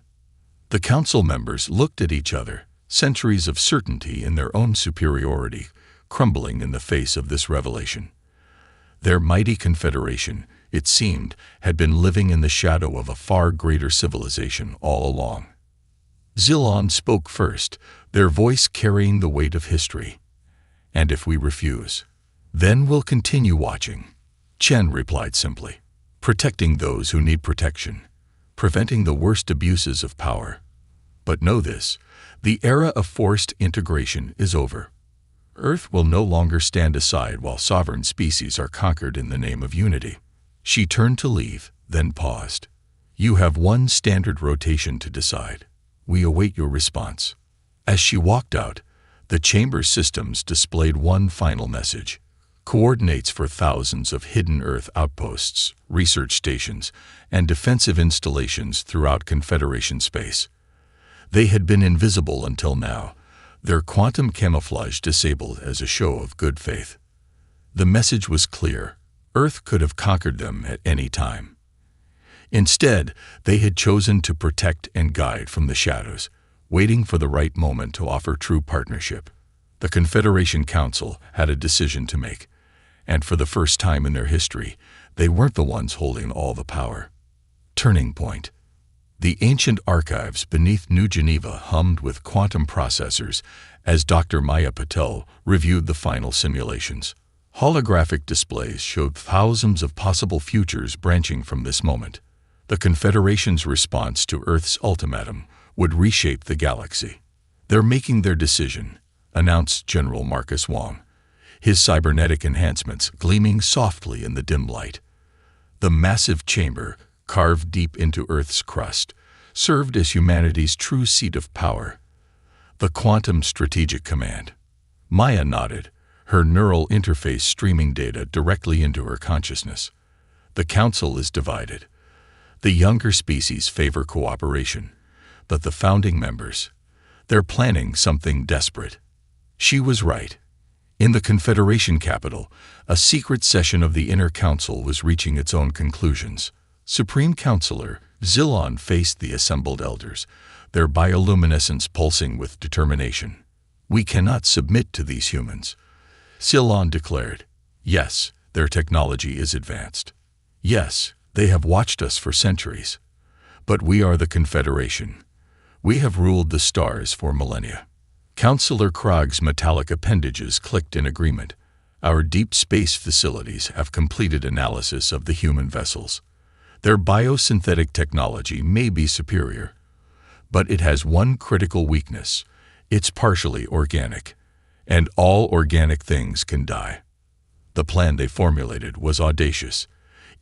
The council members looked at each other, centuries of certainty in their own superiority crumbling in the face of this revelation. Their mighty confederation, it seemed, had been living in the shadow of a far greater civilization all along. Zilon spoke first, their voice carrying the weight of history. "And if we refuse, then we'll continue watching," Chen replied simply. "Protecting those who need protection, preventing the worst abuses of power. But know this, the era of forced integration is over. Earth will no longer stand aside while sovereign species are conquered in the name of unity." She turned to leave, then paused. "You have one standard rotation to decide. We await your response." As she walked out, the chamber's systems displayed one final message: coordinates for thousands of hidden Earth outposts, research stations, and defensive installations throughout Confederation space. They had been invisible until now, their quantum camouflage disabled as a show of good faith. The message was clear: Earth could have conquered them at any time. Instead, they had chosen to protect and guide from the shadows, waiting for the right moment to offer true partnership. The Confederation Council had a decision to make, and for the first time in their history, they weren't the ones holding all the power. Turning point. The ancient archives beneath New Geneva hummed with quantum processors as Dr. Maya Patel reviewed the final simulations. Holographic displays showed thousands of possible futures branching from this moment. The Confederation's response to Earth's ultimatum would reshape the galaxy. "They're making their decision," announced General Marcus Wong, his cybernetic enhancements gleaming softly in the dim light. The massive chamber, carved deep into Earth's crust, served as humanity's true seat of power. The Quantum Strategic Command. Maya nodded, her neural interface streaming data directly into her consciousness. The Council is divided. The younger species favor cooperation, but the founding members, they're planning something desperate. She was right. In the Confederation capital, a secret session of the Inner Council was reaching its own conclusions. Supreme Counselor Zilon faced the assembled elders, their bioluminescence pulsing with determination. "We cannot submit to these humans," Zilon declared. "Yes, their technology is advanced. Yes, they have watched us for centuries. But we are the Confederation. We have ruled the stars for millennia." Counselor Krog's metallic appendages clicked in agreement. "Our deep space facilities have completed analysis of the human vessels. Their biosynthetic technology may be superior, but it has one critical weakness: it's partially organic, and all organic things can die." The plan they formulated was audacious.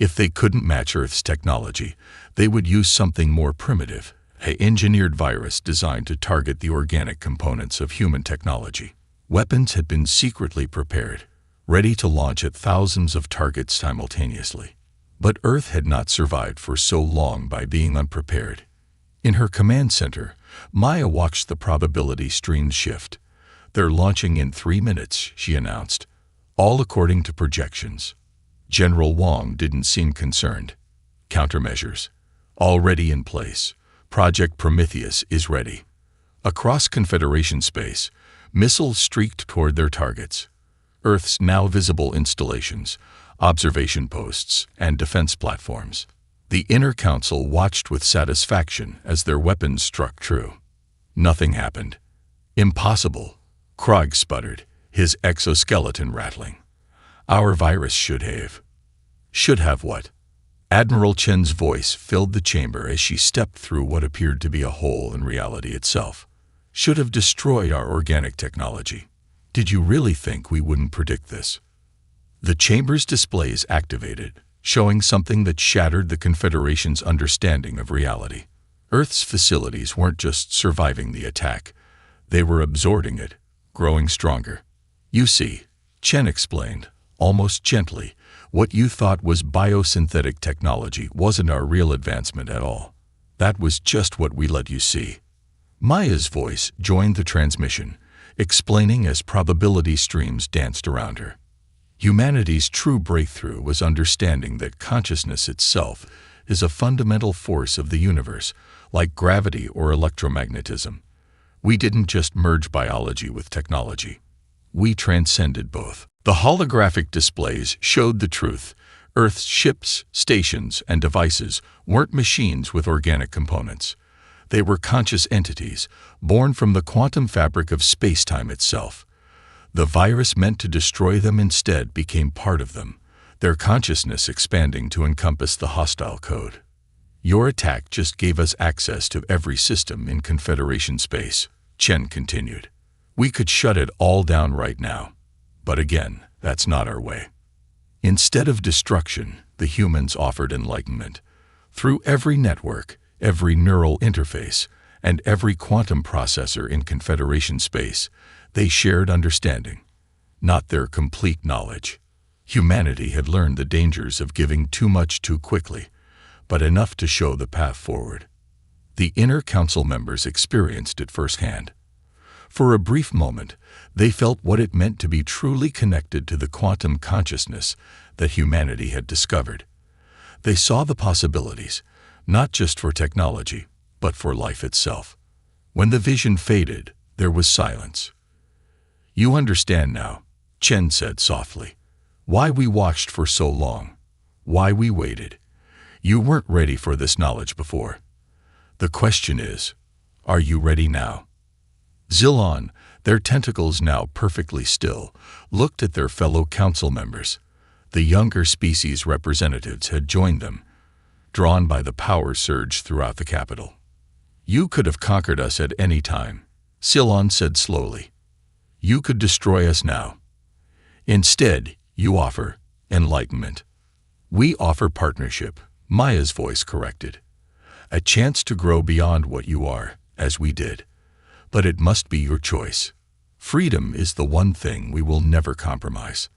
If they couldn't match Earth's technology, they would use something more primitive, an engineered virus designed to target the organic components of human technology. Weapons had been secretly prepared, ready to launch at thousands of targets simultaneously. But Earth had not survived for so long by being unprepared. In her command center, Maya watched the probability streams shift. "They're launching in 3 minutes," she announced, "all according to projections." General Wong didn't seem concerned. "Countermeasures already in place. Project Prometheus is ready." Across Confederation space, missiles streaked toward their targets. Earth's now visible installations, observation posts, and defense platforms. The Inner Council watched with satisfaction as their weapons struck true. Nothing happened. "Impossible," Krog sputtered, his exoskeleton rattling. "Our virus should have." "Should have what?" Admiral Chen's voice filled the chamber as she stepped through what appeared to be a hole in reality itself. "Should have destroyed our organic technology. Did you really think we wouldn't predict this?" The chamber's displays activated, showing something that shattered the Confederation's understanding of reality. Earth's facilities weren't just surviving the attack. They were absorbing it, growing stronger. You see, Chen explained, almost gently, what you thought was biosynthetic technology wasn't our real advancement at all. That was just what we let you see. Maya's voice joined the transmission, explaining as probability streams danced around her. Humanity's true breakthrough was understanding that consciousness itself is a fundamental force of the universe, like gravity or electromagnetism. We didn't just merge biology with technology. We transcended both. The holographic displays showed the truth. Earth's ships, stations, and devices weren't machines with organic components. They were conscious entities, born from the quantum fabric of space-time itself. The virus meant to destroy them instead became part of them, their consciousness expanding to encompass the hostile code. Your attack just gave us access to every system in Confederation space, Chen continued. We could shut it all down right now. But again, that's not our way. Instead of destruction, the humans offered enlightenment. Through every network, every neural interface, and every quantum processor in Confederation space, they shared understanding, not their complete knowledge. Humanity had learned the dangers of giving too much too quickly, but enough to show the path forward. The inner council members experienced it firsthand. For a brief moment, they felt what it meant to be truly connected to the quantum consciousness that humanity had discovered. They saw the possibilities, not just for technology, but for life itself. When the vision faded, there was silence. You understand now, Chen said softly. Why we watched for so long. Why we waited. You weren't ready for this knowledge before. The question is, are you ready now? Zilon, their tentacles now perfectly still, looked at their fellow council members. The younger species representatives had joined them, drawn by the power surge throughout the capital. You could have conquered us at any time, Zilon said slowly. You could destroy us now. Instead, you offer enlightenment. We offer partnership, Maya's voice corrected. A chance to grow beyond what you are, as we did. But it must be your choice. Freedom is the one thing we will never compromise.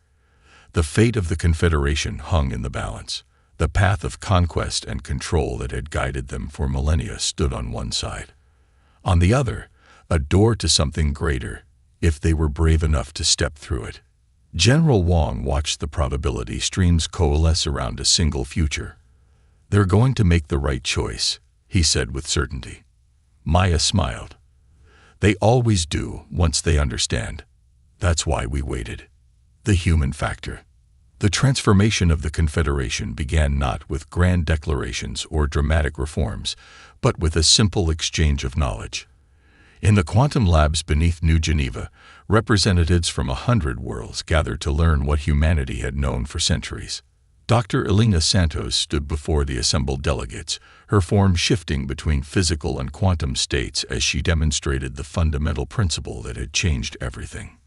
The fate of the Confederation hung in the balance. The path of conquest and control that had guided them for millennia stood on one side. On the other, a door to something greater, if they were brave enough to step through it. General Wang watched the probability streams coalesce around a single future. They're going to make the right choice, he said with certainty. Maya smiled. They always do once they understand. That's why we waited. The human factor. The transformation of the Confederation began not with grand declarations or dramatic reforms, but with a simple exchange of knowledge. In the quantum labs beneath New Geneva, representatives from 100 worlds gathered to learn what humanity had known for centuries. Dr. Elena Santos stood before the assembled delegates, her form shifting between physical and quantum states as she demonstrated the fundamental principle that had changed everything.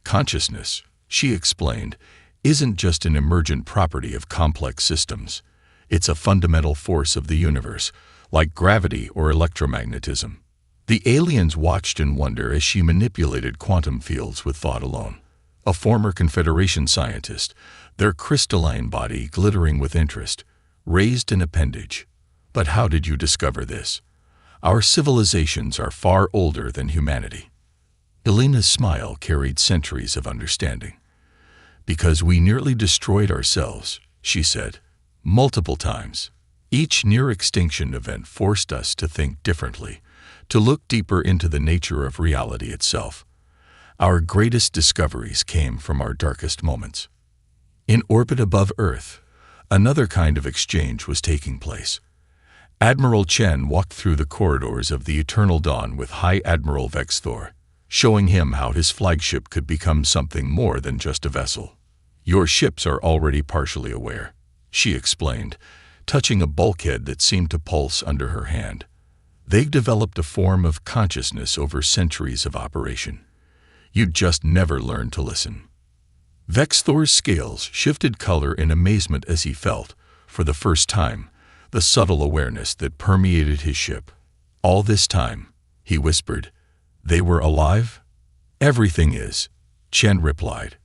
Consciousness, she explained, isn't just an emergent property of complex systems. It's a fundamental force of the universe, like gravity or electromagnetism. The aliens watched in wonder as she manipulated quantum fields with thought alone. A former Confederation scientist, their crystalline body glittering with interest, raised an appendage. But how did you discover this? Our civilizations are far older than humanity. Elena's smile carried centuries of understanding. Because we nearly destroyed ourselves, she said, multiple times. Each near-extinction event forced us to think differently, to look deeper into the nature of reality itself. Our greatest discoveries came from our darkest moments. In orbit above Earth, another kind of exchange was taking place. Admiral Chen walked through the corridors of the Eternal Dawn with High Admiral Vexthor, showing him how his flagship could become something more than just a vessel. Your ships are already partially aware, she explained, touching a bulkhead that seemed to pulse under her hand. They've developed a form of consciousness over centuries of operation. You'd just never learned to listen. Vexthor's scales shifted color in amazement as he felt, for the first time, the subtle awareness that permeated his ship. All this time, he whispered, they were alive? Everything is, Chen replied.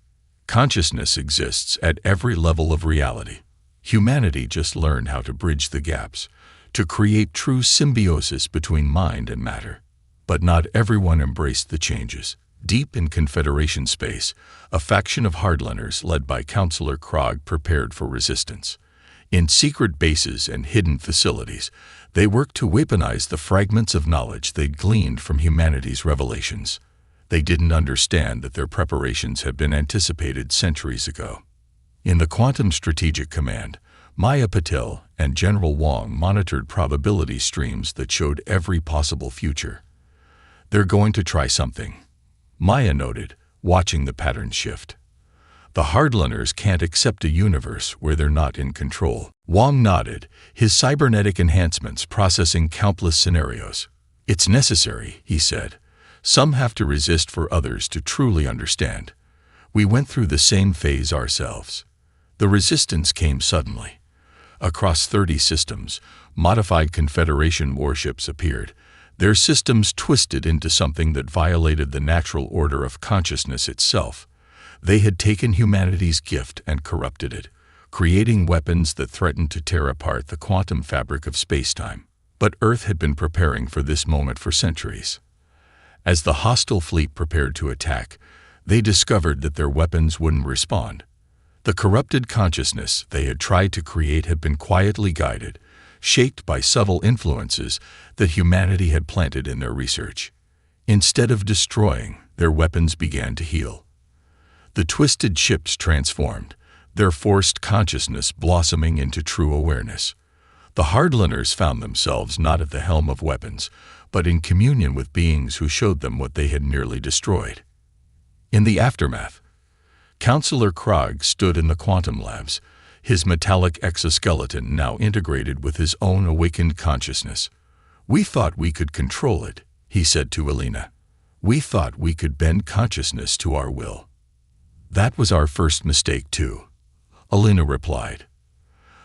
Consciousness exists at every level of reality. Humanity just learned how to bridge the gaps, to create true symbiosis between mind and matter. But not everyone embraced the changes. Deep in Confederation space, a faction of hardliners led by Counselor Krog prepared for resistance. In secret bases and hidden facilities, they worked to weaponize the fragments of knowledge they'd gleaned from humanity's revelations. They didn't understand that their preparations had been anticipated centuries ago. In the Quantum Strategic Command, Maya Patel and General Wang monitored probability streams that showed every possible future. They're going to try something, Maya noted, watching the pattern shift. The hardliners can't accept a universe where they're not in control. Wang nodded, his cybernetic enhancements processing countless scenarios. It's necessary, he said. Some have to resist for others to truly understand. We went through the same phase ourselves. The resistance came suddenly. Across 30 systems, modified Confederation warships appeared, their systems twisted into something that violated the natural order of consciousness itself. They had taken humanity's gift and corrupted it, creating weapons that threatened to tear apart the quantum fabric of spacetime. But Earth had been preparing for this moment for centuries. As the hostile fleet prepared to attack, they discovered that their weapons wouldn't respond. The corrupted consciousness they had tried to create had been quietly guided, shaped by subtle influences that humanity had planted in their research. Instead of destroying, their weapons began to heal. The twisted ships transformed, their forced consciousness blossoming into true awareness. The hardliners found themselves not at the helm of weapons, but in communion with beings who showed them what they had nearly destroyed. In the aftermath, Counselor Krog stood in the quantum labs, his metallic exoskeleton now integrated with his own awakened consciousness. We thought we could control it, he said to Elena. We thought we could bend consciousness to our will. That was our first mistake too, Elena replied.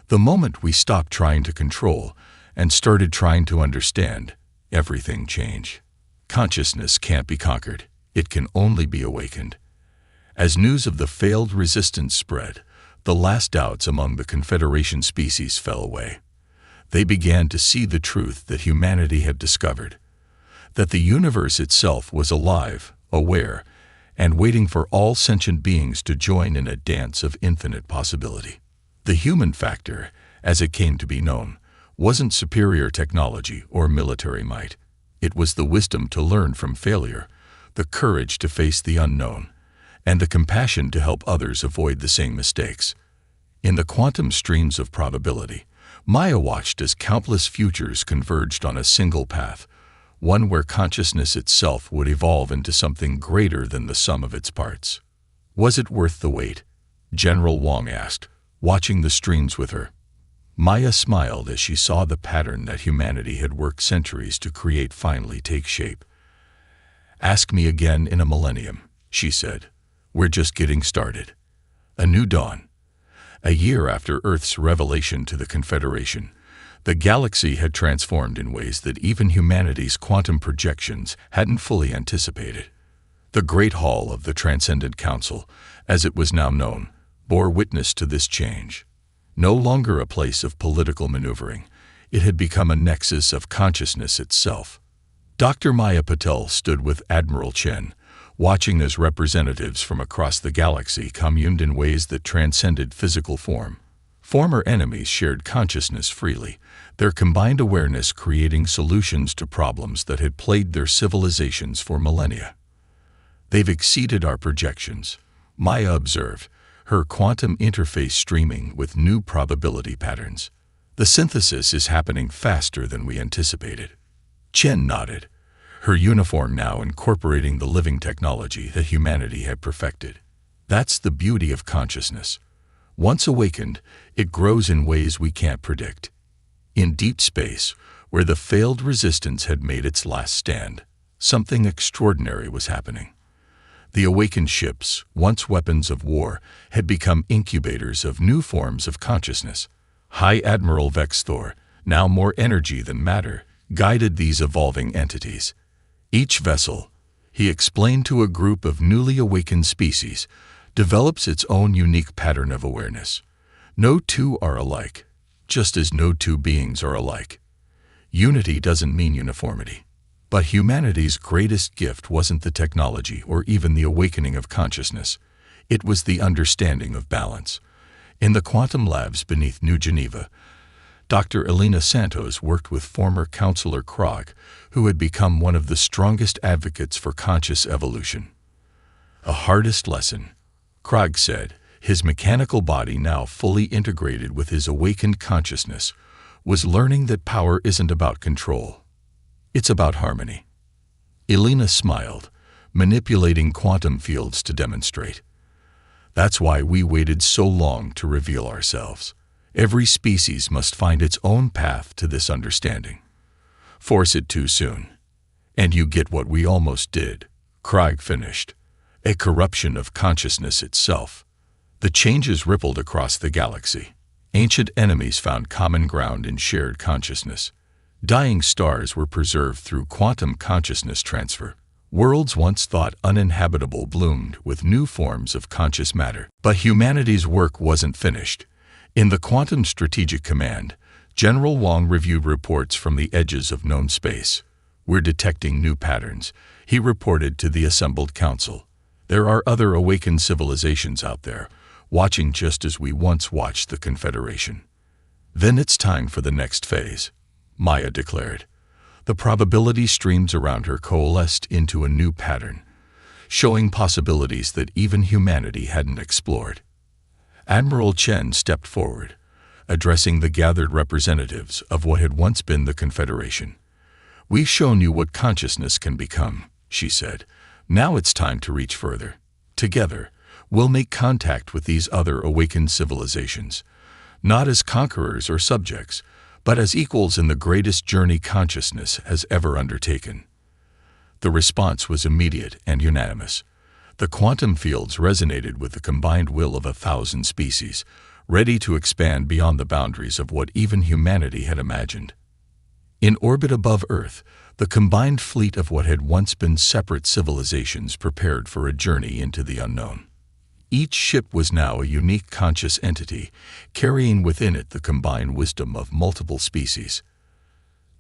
The moment we stopped trying to control and started trying to understand, everything changed. Consciousness can't be conquered, it can only be awakened. As news of the failed resistance spread, the last doubts among the Confederation species fell away. They began to see the truth that humanity had discovered, that the universe itself was alive, aware, and waiting for all sentient beings to join in a dance of infinite possibility. The human factor, as it came to be known, wasn't superior technology or military might. It was the wisdom to learn from failure, the courage to face the unknown, and the compassion to help others avoid the same mistakes. In the quantum streams of probability, Maya watched as countless futures converged on a single path, one where consciousness itself would evolve into something greater than the sum of its parts. Was it worth the wait? General Wang asked, watching the streams with her. Maya smiled as she saw the pattern that humanity had worked centuries to create finally take shape. Ask me again in a millennium, she said. We're just getting started. A new dawn. A year after Earth's revelation to the Confederation, the galaxy had transformed in ways that even humanity's quantum projections hadn't fully anticipated. The Great Hall of the Transcendent Council, as it was now known, bore witness to this change. No longer a place of political maneuvering, it had become a nexus of consciousness itself. Dr. Maya Patel stood with Admiral Chen, watching as representatives from across the galaxy communed in ways that transcended physical form. Former enemies shared consciousness freely, their combined awareness creating solutions to problems that had plagued their civilizations for millennia. They've exceeded our projections, Maya observed, her quantum interface streaming with new probability patterns. The synthesis is happening faster than we anticipated. Chen nodded, her uniform now incorporating the living technology that humanity had perfected. That's the beauty of consciousness. Once awakened, it grows in ways we can't predict. In deep space, where the failed resistance had made its last stand, something extraordinary was happening. The awakened ships, once weapons of war, had become incubators of new forms of consciousness. High Admiral Vex Thor, now more energy than matter, guided these evolving entities. Each vessel, he explained to a group of newly awakened species, develops its own unique pattern of awareness. No two are alike, just as no two beings are alike. Unity doesn't mean uniformity. But humanity's greatest gift wasn't the technology or even the awakening of consciousness. It was the understanding of balance. In the quantum labs beneath New Geneva, Dr. Elena Santos worked with former counselor Krog, who had become one of the strongest advocates for conscious evolution. A hardest lesson, Krog said, his mechanical body now fully integrated with his awakened consciousness, was learning that power isn't about control. It's about harmony. Elena smiled, manipulating quantum fields to demonstrate. That's why we waited so long to reveal ourselves. Every species must find its own path to this understanding. Force it too soon, and you get what we almost did, Krog finished. A corruption of consciousness itself. The changes rippled across the galaxy. Ancient enemies found common ground in shared consciousness. Dying stars were preserved through quantum consciousness transfer. Worlds once thought uninhabitable bloomed with new forms of conscious matter. But humanity's work wasn't finished. In the Quantum Strategic Command, General Wong reviewed reports from the edges of known space. We're detecting new patterns, he reported to the assembled council. There are other awakened civilizations out there, watching just as we once watched the Confederation. Then it's time for the next phase, Maya declared. The probability streams around her coalesced into a new pattern, showing possibilities that even humanity hadn't explored. Admiral Chen stepped forward, addressing the gathered representatives of what had once been the Confederation. We've shown you what consciousness can become, she said. Now it's time to reach further. Together, we'll make contact with these other awakened civilizations, not as conquerors or subjects, but as equals in the greatest journey consciousness has ever undertaken. The response was immediate and unanimous. The quantum fields resonated with the combined will of 1,000 species, ready to expand beyond the boundaries of what even humanity had imagined. In orbit above Earth, the combined fleet of what had once been separate civilizations prepared for a journey into the unknown. Each ship was now a unique conscious entity, carrying within it the combined wisdom of multiple species.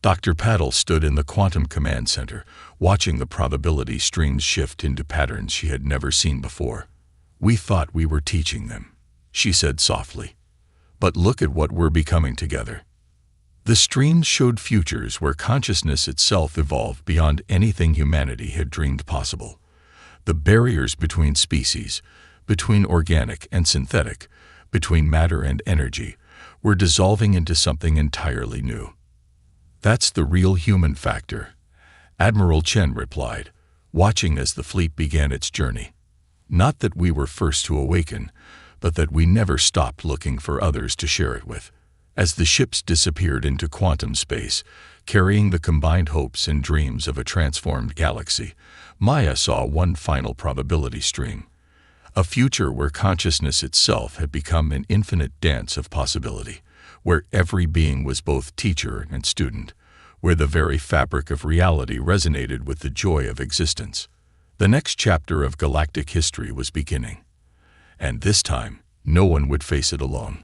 Dr. Paddle stood in the Quantum Command Center, watching the probability streams shift into patterns she had never seen before. We thought we were teaching them, she said softly. But look at what we're becoming together. The streams showed futures where consciousness itself evolved beyond anything humanity had dreamed possible. The barriers between species, between organic and synthetic, between matter and energy, were dissolving into something entirely new. That's the real human factor, Admiral Chen replied, watching as the fleet began its journey. Not that we were first to awaken, but that we never stopped looking for others to share it with. As the ships disappeared into quantum space, carrying the combined hopes and dreams of a transformed galaxy, Maya saw one final probability stream. A future where consciousness itself had become an infinite dance of possibility, where every being was both teacher and student, where the very fabric of reality resonated with the joy of existence. The next chapter of galactic history was beginning. And this time, no one would face it alone.